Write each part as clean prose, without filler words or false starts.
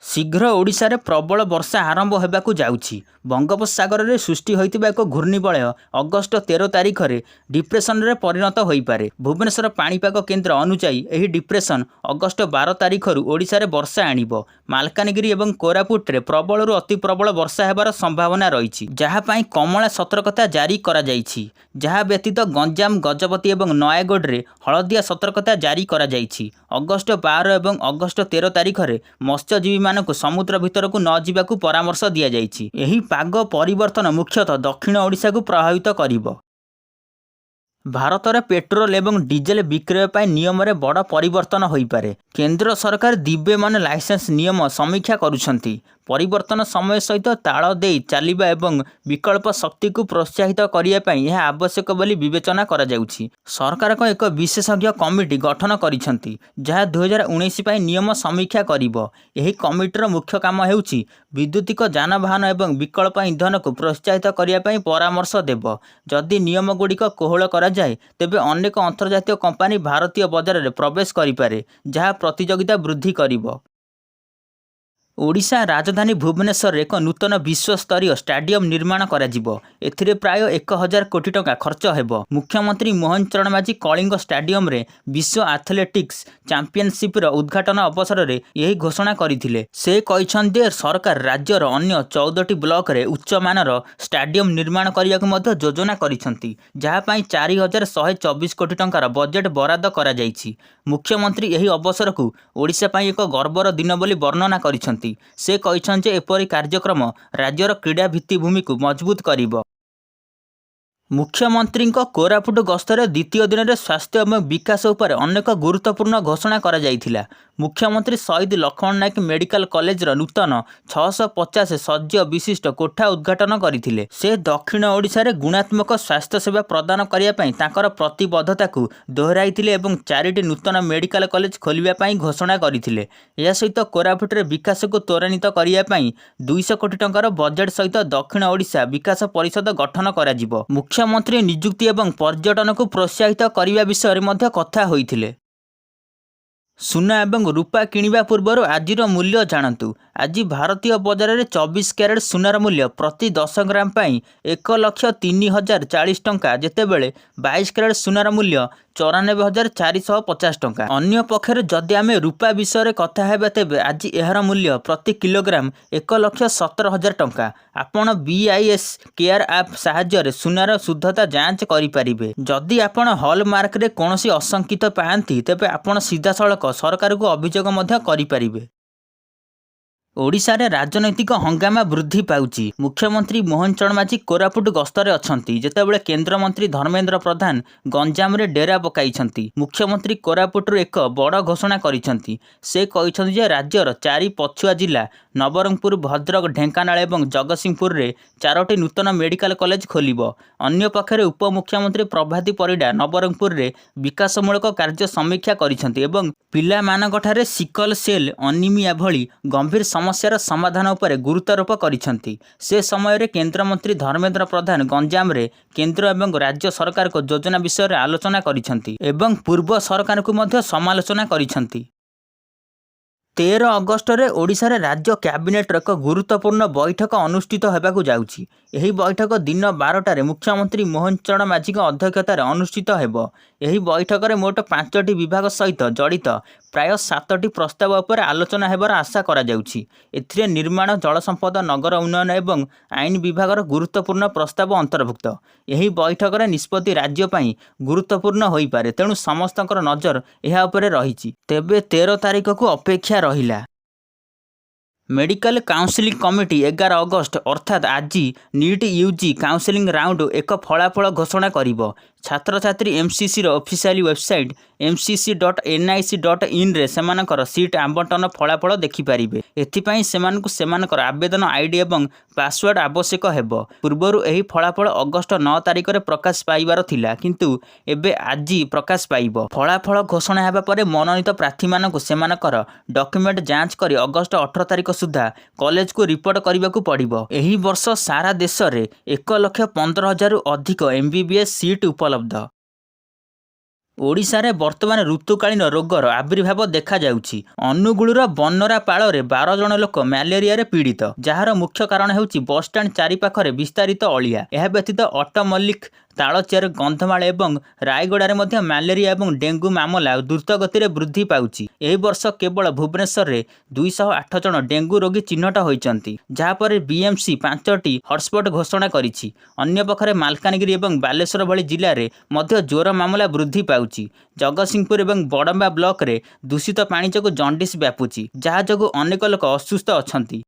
शीघ्र ओडिशारे प्रबल वर्षा आरंभ होगाकू जाउछि। बंगोपसागर सृष्टि होइतिबा एक घूर्णिबलय अगस्ट 13 तारिख में डिप्रेसन रे परिणत हो पारे। भुवनेश्वर पाणीपाग केन्द्र अनुसायी एही डिप्रेसन अगस्ट 12 तारिख ओडिशा रे वर्षा आनिब। मालकानगिरी एवं कोरापुट रे प्रबल अति प्रबल वर्षा हेबार संभावना रही, जहाँ पई कमला सतर्कता जारी करा जाइछि। जहाँ व्यतीत गंजाम, गजपति एवं नयागढ़ रे हलदिया सतर्कता जारी करा जाइछि। अगस्ट 12 एवं अगस्ट 13 तारिख में मत्स्यजीवी मानकु समुद्र भितरकू न जिबाकू परामर्श दिया जाइछि। एही पाग परिवर्तन मुख्यतः दक्षिण ओडिशा को प्रभावित करिब। भारत में पेट्रोल एवं डीजेल विक्रय पर नियम में बड़ परिवर्तन हो पारे। केंद्र सरकार दिव्यमान लाइसेंस नियम समीक्षा करुछंती। परिवर्तन समय सहित ताल दे चलिबा एवं विकल्प शक्ति को प्रोत्साहित करिया पई यह आवश्यक बोली विवेचना करा जाउछि। सरकार को एक विशेषज्ञ कमिटी गठन करिछंती, जहाँ 2019 पई नियम समीक्षा करिवो। एही कमिटीर मुख्य काम हेउछि विद्युतिक जानवाहन एवं विकल्प इंधन को प्रोत्साहित करिया पई परामर्श देव। जदि नियम गुड़िक कोहल करा जाए तेबे अनेक अंतर्जातीय कंपनी भारतीय बजार में प्रवेश करिपारे, जहाँ प्रतियोगिता वृद्धि करिवो। ओडिशा राजधानी भुवनेश्वर एक नूतन विश्वस्तरीय स्टाडियम निर्माण कराजिबो। एथिरे प्राय 1000 कोटी टंका खर्च हेबो। मुख्यमंत्री मोहन चरण माझी कलिंग स्टाडियम रे विश्व एथलेटिक्स चैंपियनशिप रो उद्घाटन अवसर में यही घोषणा करथिले। से कहिसंत जे सरकार राज्यर अन्य 14टी ब्लॉक रे उच्च मानर स्टाडियम निर्माण करियाक मध्ये योजना करिसंती, जहाँ पई 4124 कोटी टंकार बजेट बराद करा जाइछि। मुख्यमंत्री यही अवसर को ओडिशा पई एक गर्वर दिन बोली वर्णना करिसंती। से कहिसंत जे एपरि कार्यक्रम राज्यर क्रीड़ा भित्तिभूमि को मजबूत करिवो। मुख्यमंत्री कोरापुट गस्तर द्वितीय दिन में स्वास्थ्य एवं विकास उपर अनेक गुरुत्वपूर्ण घोषणा करा जाइथिला। मुख्यमंत्री शहीद लक्ष्मण नायक मेडिकल कॉलेज नूतन 650 सज्ज विशिष्ट कोठा उद्घाटन करथिले। से दक्षिण ओडिशा रे गुणात्मक स्वास्थ्य सेवा प्रदान करिया पई तांकर प्रतिबद्धता को दोहराइथिले एवं 4टी नूतन मेडिकल कॉलेज खोलिबा पई घोषणा करथिले। या सहित कोरापुट रे विकास को त्वरान्वित करिया पई 200 कोटी टंकार बजेट सहित दक्षिण ओडिशा विकास परिषद गठन करा जिवो। मुख्यमंत्री नियुक्ति एवं पर्यटन को प्रोत्साहित करने विषय में कथा होइथिले। सुना एवं रूपा किनिबा पूर्वर आजिर मूल्य जानतु। आज भारतीय बजार में 24 कैरेट सुनार मूल्य प्रति 10 ग्राम पाई 1,03,040 टंका, जेतेबेले 22 कैरेट सुनार मूल्य 94,450 टंका। अन्य पक्षर जदि आमे रूपा विषय में कथा हेबा तेबे आज एहार मूल्य प्रति किलोग्राम 1,17,000 टंका। आपण BIS केयर ऐप साहाय्य सुनार शुद्धता जांच करिपारिबे। जदि आपण हॉलमार्क रे कोनोसी असंकित पाआंती तेबे आपण सीधा सड़क सरकार को अभियोग मध्य करिपारिबे। ओडिशा रे राजनैतिक हंगामा वृद्धि पाउछि। मुख्यमंत्री मोहन चरण माझी कोरापुट गस्तर अछंती, जेतेबेले केंद्र मंत्री धर्मेंद्र प्रधान गंजाम रे डेरा पकाइछंती। मुख्यमंत्री कोरापुट रो एक बड़ घोषणा करिछंती। से कहिछंती जे राज्यर 4 पछुआ जिला नवरंगपुर, भद्रक, ढेंकानाल एवं जगतसिंहपुर रे 4टी नूतन मेडिकल कॉलेज खोलिबो। अन्य पक्षरे उपमुख्यमंत्री प्रभाती परिडा नवरंगपुर रे विकासमूलक कार्य समीक्षा करिछंती एवं पिला मानकठारे सिकल सेल अनिमिया भली गंभीर समस्यार समाधान उपर गुरुत्वारोप करिछंती। से समय रे केंद्र मंत्री धर्मेंद्र प्रधान गंजाम रे केंद्र एवं राज्य सरकार को योजना विषय रे आलोचना करिछंती एवं पूर्व सरकार को मध्य समालोचना करिछंती। 13 अगस्ट रे ओडिशा रे राज्य कैबिनेट एक गुरुत्वपूर्ण बैठक अनुष्ठित होबाकू जाउछि। एही बैठक दिन 12टारे मुख्यमंत्री मोहन चरण माझी अध्यक्षतार अनुष्ठित हेबो। एही बैठक रे मोट 5टी विभाग सहित जड़ित प्राय 7टी प्रस्ताव उपर आलोचना हेबार आशा करा जाउछि। एथिरे निर्माण, जल संपद, नगर उन्नयन एवं आईन विभागर गुरुत्वपूर्ण प्रस्ताव अंतर्भुक्त। एही बैठक रे निष्पत्ति राज्य पई गुरुत्वपूर्ण होई पारे, तेणु समस्तकर नजर एहा उपरे रहिछि। तेबे 13 तारिख को अपेक्षा रहिला। मेडिकल काउंसिलिंग कमिटी 11 अगस्ट अर्थात आज नीट यूजी काउंसिलिंग राउंड एक फलाफल घोषणा करिवो। छात्र छात्री MCC रो ऑफिशियल वेबसाइट mcc.nic.in रे सेमानकर सीट आबंटन फलाफल देखि पारिबे। एथिपई सेमानकु सेमानकर आवेदन आईडी एवं पासवर्ड आवश्यक हेबो। पूर्वरु एही फलाफल अगस्ट 9 तारिख रे प्रकाश पाइबार थिला, किंतु एबे आज प्रकाश पाइबो। फलाफल घोषणा हेबा परे मनोनीत प्रार्थी मानकु सेमानकर डॉक्यूमेंट जांच करी अगस्ट 18 तारिख सुधा कॉलेज को रिपोर्ट करने पड़िबो। एही वर्ष सारा देश में 1,15,000 अधिक MBBS सीट उपलब्ध। ଓଡ଼ିଶାରେ ବର୍ତ୍ତମାନ ଋତୁକାଳୀନ ରୋଗର ଆବିର୍ଭାବ ଦେଖାଯାଉଛି। ଅନୁଗୁଳର ବନରା ପାଳରେ 12 ଜଣ ଲୋକ ମ୍ୟାଲେରିଆରେ ପୀଡ଼ିତ, ଯାହାର ମୁଖ୍ୟ କାରଣ ହେଉଛି ବସ୍ଷ୍ଟାଣ୍ଡ ଚାରିପାଖରେ ବିସ୍ତାରିତ ଅଳିଆ। ଏହା ବ୍ୟତୀତ ଅଟୋମଲ୍ଲିକ, ତାଳଚେର, କନ୍ଧମାଳ ଏବଂ ରାୟଗଡ଼ାରେ ମଧ୍ୟ ମ୍ୟାଲେରିଆ ଏବଂ ଡେଙ୍ଗୁ ମାମଲା ଦ୍ରୁତଗତିରେ ବୃଦ୍ଧି ପାଉଛି। ଏହି ବର୍ଷ କେବଳ ଭୁବନେଶ୍ୱରରେ 208 ଜଣ ଡେଙ୍ଗୁ ରୋଗୀ ଚିହ୍ନଟ ହୋଇଛନ୍ତି, ଯାହାପରେ ବିଏମ୍ସି 5ଟି ହଟସ୍ପଟ୍ ଘୋଷଣା କରିଛି। ଅନ୍ୟପକ୍ଷରେ ମାଲକାନଗିରି ଏବଂ ବାଲେଶ୍ୱର ଭଳି ଜିଲ୍ଲାରେ ମଧ୍ୟ ଜ୍ୱର ମାମଲା ବୃଦ୍ଧି ପାଉଛି। ଜଗତସିଂହପୁର ଏବଂ ବଡ଼ମ୍ବା ବ୍ଲକରେ ଦୂଷିତ ପାଣି ଯୋଗୁଁ ଜଣ୍ଡିସ୍ ବ୍ୟାପୁଛି, ଯାହା ଯୋଗୁଁ ଅନେକ ଲୋକ ଅସୁସ୍ଥ ଅଛନ୍ତି।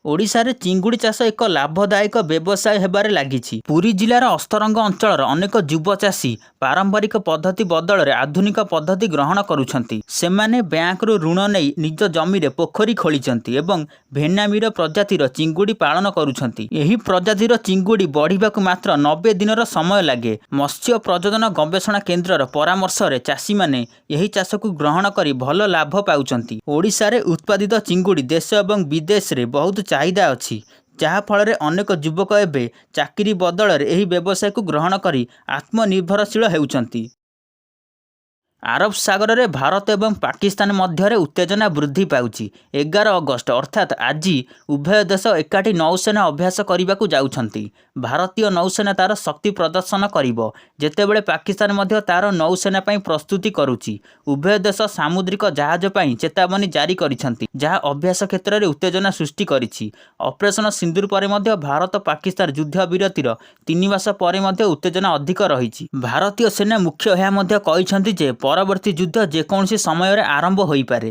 ଓଡ଼ିଶାରେ ଚିଙ୍ଗୁଡ଼ି ଚାଷ ଏକ ଲାଭଦାୟକ ବ୍ୟବସାୟ ହେବାରେ ଲାଗିଛି। ପୁରୀ ଜିଲ୍ଲାର ଅସ୍ତରଙ୍ଗ ଅଞ୍ଚଳର ଅନେକ ଯୁବ ଚାଷୀ ପାରମ୍ପରିକ ପଦ୍ଧତି ବଦଳରେ ଆଧୁନିକ ପଦ୍ଧତି ଗ୍ରହଣ କରୁଛନ୍ତି। ସେମାନେ ବ୍ୟାଙ୍କରୁ ଋଣ ନେଇ ନିଜ ଜମିରେ ପୋଖରୀ ଖୋଳିଛନ୍ତି ଏବଂ ଭେନାମିର ପ୍ରଜାତିର ଚିଙ୍ଗୁଡ଼ି ପାଳନ କରୁଛନ୍ତି। ଏହି ପ୍ରଜାତିର ଚିଙ୍ଗୁଡ଼ି ବଢ଼ିବାକୁ ମାତ୍ର 90 ଦିନର ସମୟ ଲାଗେ। ମତ୍ସ୍ୟ ପ୍ରଜନନ ଗବେଷଣା କେନ୍ଦ୍ରର ପରାମର୍ଶରେ ଚାଷୀମାନେ ଏହି ଚାଷକୁ ଗ୍ରହଣ କରି ଭଲ ଲାଭ ପାଉଛନ୍ତି। ଓଡ଼ିଶାରେ ଉତ୍ପାଦିତ ଚିଙ୍ଗୁଡ଼ି ଦେଶ ଏବଂ ବିଦେଶରେ ବହୁତ ଚାହିଦା ଅଛି, ଯାହାଫଳରେ ଅନେକ ଯୁବକ ଏବେ ଚାକିରି ବଦଳରେ ଏହି ବ୍ୟବସାୟକୁ ଗ୍ରହଣ କରି ଆତ୍ମନିର୍ଭରଶୀଳ ହେଉଛନ୍ତି। ଆରବ ସାଗରରେ ଭାରତ ଏବଂ ପାକିସ୍ତାନ ମଧ୍ୟରେ ଉତ୍ତେଜନା ବୃଦ୍ଧି ପାଉଛି। 11 ଅଗଷ୍ଟ ଅର୍ଥାତ୍ ଆଜି ଉଭୟ ଦେଶ ଏକାଠି ନୌସେନା ଅଭ୍ୟାସ କରିବାକୁ ଯାଉଛନ୍ତି। ଭାରତୀୟ ନୌସେନା ତା'ର ଶକ୍ତି ପ୍ରଦର୍ଶନ କରିବ, ଯେତେବେଳେ ପାକିସ୍ତାନ ମଧ୍ୟ ତା'ର ନୌସେନା ପାଇଁ ପ୍ରସ୍ତୁତି କରୁଛି। ଉଭୟ ଦେଶ ସାମୁଦ୍ରିକ ଜାହାଜ ପାଇଁ ଚେତାବନୀ ଜାରି କରିଛନ୍ତି, ଯାହା ଅଭ୍ୟାସ କ୍ଷେତ୍ରରେ ଉତ୍ତେଜନା ସୃଷ୍ଟି କରିଛି। ଅପରେସନ ସିନ୍ଦୁର ପରେ ମଧ୍ୟ ଭାରତ ପାକିସ୍ତାନ ଯୁଦ୍ଧ ବିରତିର 3 ମାସ ପରେ ମଧ୍ୟ ଉତ୍ତେଜନା ଅଧିକ ରହିଛି। ଭାରତୀୟ ସେନା ମୁଖ୍ୟ ଏହା ମଧ୍ୟ କହିଛନ୍ତି ଯେ ପରବର୍ତ୍ତୀ ଯୁଦ୍ଧ ଯେକୌଣସି ସମୟରେ ଆରମ୍ଭ ହୋଇପାରେ।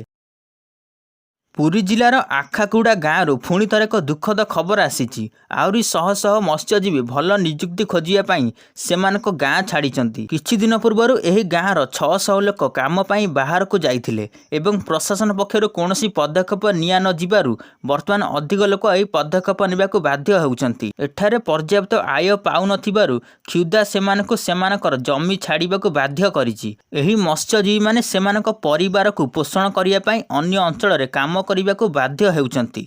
ପୁରୀ ଜିଲ୍ଲାର ଆଖାକୁଡ଼ା ଗାଁରୁ ପୁଣି ଥରେ ଏକ ଦୁଃଖଦ ଖବର ଆସିଛି। ଆହୁରି ଶହ ଶହ ମତ୍ସ୍ୟଜୀବୀ ଭଲ ନିଯୁକ୍ତି ଖୋଜିବା ପାଇଁ ସେମାନଙ୍କ ଗାଁ ଛାଡ଼ିଛନ୍ତି। କିଛି ଦିନ ପୂର୍ବରୁ ଏହି ଗାଁର 600 ଲୋକ କାମ ପାଇଁ ବାହାରକୁ ଯାଇଥିଲେ ଏବଂ ପ୍ରଶାସନ ପକ୍ଷରୁ କୌଣସି ପଦକ୍ଷେପ ନିଆ ନ ଯିବାରୁ ବର୍ତ୍ତମାନ ଅଧିକ ଲୋକ ଏହି ପଦକ୍ଷେପ ନେବାକୁ ବାଧ୍ୟ ହେଉଛନ୍ତି। ଏଠାରେ ପର୍ଯ୍ୟାପ୍ତ ଆୟ ପାଉନଥିବାରୁ କ୍ଷୁଧା ସେମାନଙ୍କୁ ସେମାନଙ୍କର ଜମି ଛାଡ଼ିବାକୁ ବାଧ୍ୟ କରିଛି। ଏହି ମତ୍ସ୍ୟଜୀବୀମାନେ ସେମାନଙ୍କ ପରିବାରକୁ ପୋଷଣ କରିବା ପାଇଁ ଅନ୍ୟ ଅଞ୍ଚଳରେ କାମ କରିବାକୁ ବାଧ୍ୟ ହେଉଛନ୍ତି।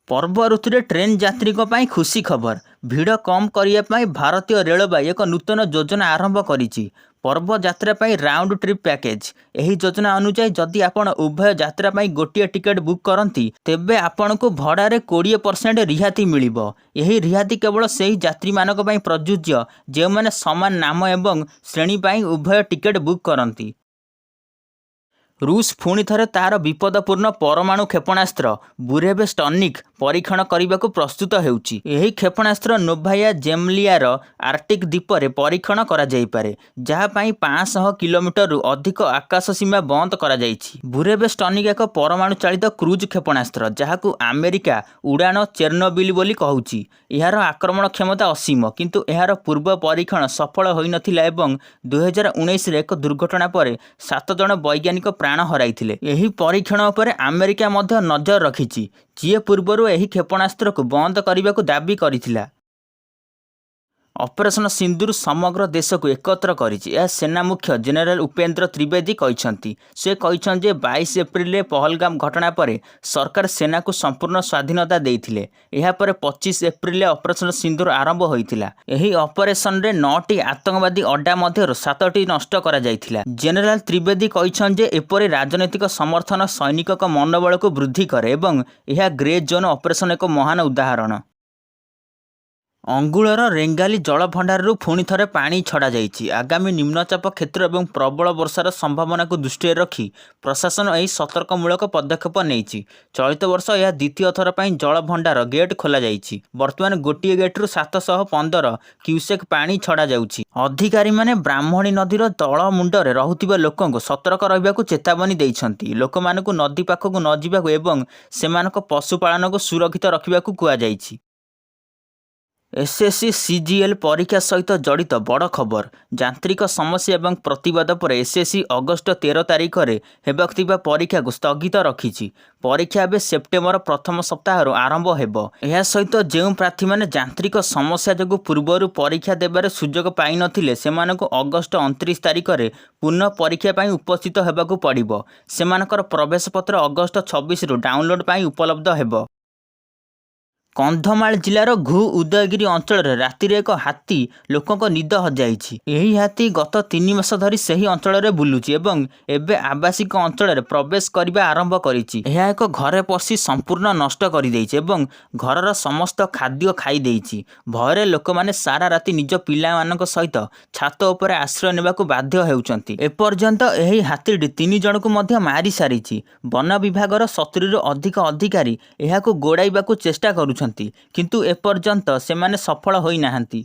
ପର୍ବ ଋତୁରେ ଟ୍ରେନ୍ ଯାତ୍ରୀଙ୍କ ପାଇଁ ଖୁସି ଖବର। ଭିଡ଼ କମ୍ କରିବା ପାଇଁ ଭାରତୀୟ ରେଳବାଇ ଏକ ନୂତନ ଯୋଜନା ଆରମ୍ଭ କରିଛି, ପର୍ବ ଯାତ୍ରା ପାଇଁ ରାଉଣ୍ଡ ଟ୍ରିପ୍ ପ୍ୟାକେଜ୍। ଏହି ଯୋଜନା ଅନୁଯାୟୀ ଯଦି ଆପଣ ଉଭୟ ଯାତ୍ରା ପାଇଁ ଗୋଟିଏ ଟିକେଟ୍ ବୁକ୍ କରନ୍ତି, ତେବେ ଆପଣଙ୍କୁ ଭଡ଼ାରେ 20% ରିହାତି ମିଳିବ। ଏହି ରିହାତି କେବଳ ସେହି ଯାତ୍ରୀମାନଙ୍କ ପାଇଁ ପ୍ରଯୁଜ୍ୟ ଯେଉଁମାନେ ସମାନ ନାମ ଏବଂ ଶ୍ରେଣୀ ପାଇଁ ଉଭୟ ଟିକେଟ୍ ବୁକ୍ କରନ୍ତି। ରୁଷ ପୁଣି ଥରେ ତା'ର ବିପଦପୂର୍ଣ୍ଣ ପରମାଣୁ କ୍ଷେପଣାସ୍ତ୍ର ବୁରେଭଷ୍ଟନିକ୍ ପରୀକ୍ଷଣ କରିବାକୁ ପ୍ରସ୍ତୁତ ହେଉଛି। ଏହି କ୍ଷେପଣାସ୍ତ୍ର ନୋଭାୟା ଜେମଲିଆର ଆର୍କଟିକ୍ ଦ୍ୱୀପରେ ପରୀକ୍ଷଣ କରାଯାଇପାରେ, ଯାହା ପାଇଁ 500 କିଲୋମିଟରରୁ ଅଧିକ ଆକାଶ ସୀମା ବନ୍ଦ କରାଯାଇଛି। ବୁରେଭଷ୍ଟନିକ୍ ଏକ ପରମାଣୁ ଚାଳିତ କ୍ରୁଜ୍ କ୍ଷେପଣାସ୍ତ୍ର, ଯାହାକୁ ଆମେରିକା ଉଡ଼ାଣ ଚେର୍ନୋବିଲ୍ ବୋଲି କହୁଛି। ଏହାର ଆକ୍ରମଣ କ୍ଷମତା ଅସୀମ, କିନ୍ତୁ ଏହାର ପୂର୍ବ ପରୀକ୍ଷଣ ସଫଳ ହୋଇନଥିଲା ଏବଂ 2019ରେ ଏକ ଦୁର୍ଘଟଣା ପରେ 7 ଜଣ ବୈଜ୍ଞାନିକ ପ୍ରାଣ ହରାଇଥିଲେ। ଏହି ପରୀକ୍ଷଣ ଉପରେ ଆମେରିକା ମଧ୍ୟ ନଜର ରଖିଛି, ଯିଏ ପୂର୍ବରୁ ଏହି କ୍ଷେପଣାସ୍ତ୍ରକୁ ବନ୍ଦ କରିବାକୁ ଦାବି କରିଥିଲା। ଅପରେସନ ସିନ୍ଦୁର ସମଗ୍ର ଦେଶକୁ ଏକତ୍ର କରିଛି, ଏହା ସେନା ମୁଖ୍ୟ ଜେନେରାଲ ଉପେନ୍ଦ୍ର ତ୍ରିବେଦୀ କହିଛନ୍ତି। ସେ କହିଛନ୍ତି ଯେ 22 ଏପ୍ରିଲରେ ପହଲଗାମ ଘଟଣା ପରେ ସରକାର ସେନାକୁ ସମ୍ପୂର୍ଣ୍ଣ ସ୍ୱାଧୀନତା ଦେଇଥିଲେ। ଏହାପରେ 25 ଏପ୍ରିଲରେ ଅପରେସନ ସିନ୍ଦୁର ଆରମ୍ଭ ହୋଇଥିଲା। ଏହି ଅପରେସନରେ 9ଟି ଆତଙ୍କବାଦୀ ଅଡ୍ଡା ମଧ୍ୟରୁ 7ଟି ନଷ୍ଟ କରାଯାଇଥିଲା। ଜେନେରାଲ ତ୍ରିବେଦୀ କହିଛନ୍ତି ଯେ ଏପରି ରାଜନୈତିକ ସମର୍ଥନ ସୈନିକଙ୍କ ମନୋବଳକୁ ବୃଦ୍ଧି କରେ ଏବଂ ଏହା ଗ୍ରେ ଜୋନ୍ ଅପରେସନ ଏକ ମହାନ ଉଦାହରଣ। ଅଙ୍ଗୁଳର ରେଙ୍ଗାଲି ଜଳଭଣ୍ଡାରରୁ ପୁଣି ଥରେ ପାଣି ଛଡ଼ାଯାଇଛି। ଆଗାମୀ ନିମ୍ନଚାପ କ୍ଷେତ୍ର ଏବଂ ପ୍ରବଳ ବର୍ଷାର ସମ୍ଭାବନାକୁ ଦୃଷ୍ଟିରେ ରଖି ପ୍ରଶାସନ ଏହି ସତର୍କମୂଳକ ପଦକ୍ଷେପ ନେଇଛି। ଚଳିତ ବର୍ଷ ଏହା ଦ୍ୱିତୀୟ ଥର ପାଇଁ ଜଳଭଣ୍ଡାର ଗେଟ୍ ଖୋଲାଯାଇଛି। ବର୍ତ୍ତମାନ ଗୋଟିଏ ଗେଟ୍ରୁ 715 କ୍ୟୁସେକ୍ ପାଣି ଛଡ଼ାଯାଉଛି। ଅଧିକାରୀମାନେ ବ୍ରାହ୍ମଣୀ ନଦୀର ତଳ ମୁଣ୍ଡରେ ରହୁଥିବା ଲୋକଙ୍କୁ ସତର୍କ ରହିବାକୁ ଚେତାବନୀ ଦେଇଛନ୍ତି। ଲୋକମାନଙ୍କୁ ନଦୀ ପାଖକୁ ନ ଯିବାକୁ ଏବଂ ସେମାନଙ୍କ ପଶୁପାଳନକୁ ସୁରକ୍ଷିତ ରଖିବାକୁ କୁହାଯାଇଛି। ଏସ୍ଏସ୍ସି ସିଜିଏଲ୍ ପରୀକ୍ଷା ସହିତ ଜଡ଼ିତ ବଡ଼ ଖବର। ଯାନ୍ତ୍ରିକ ସମସ୍ୟା ଏବଂ ପ୍ରତିବାଦ ପରେ ଏସ୍ଏସ୍ସି ଅଗଷ୍ଟ 13 ତାରିଖରେ ହେବାକୁ ଥିବା ପରୀକ୍ଷାକୁ ସ୍ଥଗିତ ରଖିଛି। ପରୀକ୍ଷା ଏବେ ସେପ୍ଟେମ୍ବର ପ୍ରଥମ ସପ୍ତାହରୁ ଆରମ୍ଭ ହେବ। ଏହା ସହିତ ଯେଉଁ ପ୍ରାର୍ଥୀମାନେ ଯାନ୍ତ୍ରିକ ସମସ୍ୟା ଯୋଗୁଁ ପୂର୍ବରୁ ପରୀକ୍ଷା ଦେବାରେ ସୁଯୋଗ ପାଇନଥିଲେ, ସେମାନଙ୍କୁ ଅଗଷ୍ଟ 29 ତାରିଖରେ ପୁନଃ ପରୀକ୍ଷା ପାଇଁ ଉପସ୍ଥିତ ହେବାକୁ ପଡ଼ିବ। ସେମାନଙ୍କର ପ୍ରବେଶପତ୍ର ଅଗଷ୍ଟ 26ରୁ ଡାଉନଲୋଡ୍ ପାଇଁ ଉପଲବ୍ଧ ହେବ। କନ୍ଧମାଳ ଜିଲ୍ଲାର ଘୁ ଉଦୟଗିରି ଅଞ୍ଚଳରେ ରାତିରେ ଏକ ହାତୀ ଲୋକଙ୍କ ନିଦ ହଜାଇଛି। ଏହି ହାତୀ ଗତ 3 ମାସ ଧରି ସେହି ଅଞ୍ଚଳରେ ବୁଲୁଛି ଏବଂ ଏବେ ଆବାସିକ ଅଞ୍ଚଳରେ ପ୍ରବେଶ କରିବା ଆରମ୍ଭ କରିଛି। ଏହା ଏକ ଘରେ ପଶି ସମ୍ପୂର୍ଣ୍ଣ ନଷ୍ଟ କରିଦେଇଛି ଏବଂ ଘରର ସମସ୍ତ ଖାଦ୍ୟ ଖାଇ ଦେଇଛି। ଭୟରେ ଲୋକମାନେ ସାରା ରାତି ନିଜ ପିଲାମାନଙ୍କ ସହିତ ଛାତ ଉପରେ ଆଶ୍ରୟ ନେବାକୁ ବାଧ୍ୟ ହେଉଛନ୍ତି। ଏପର୍ଯ୍ୟନ୍ତ ଏହି ହାତୀଟି 3 ଜଣଙ୍କୁ ମଧ୍ୟ ମାରି ସାରିଛି। ବନ ବିଭାଗର 70ରୁ ଅଧିକ ଅଧିକାରୀ ଏହାକୁ ଗୋଡ଼ାଇବାକୁ ଚେଷ୍ଟା କରୁଛନ୍ତି, କିନ୍ତୁ ଏପର୍ଯ୍ୟନ୍ତ ସେମାନେ ସଫଳ ହୋଇନାହାନ୍ତି।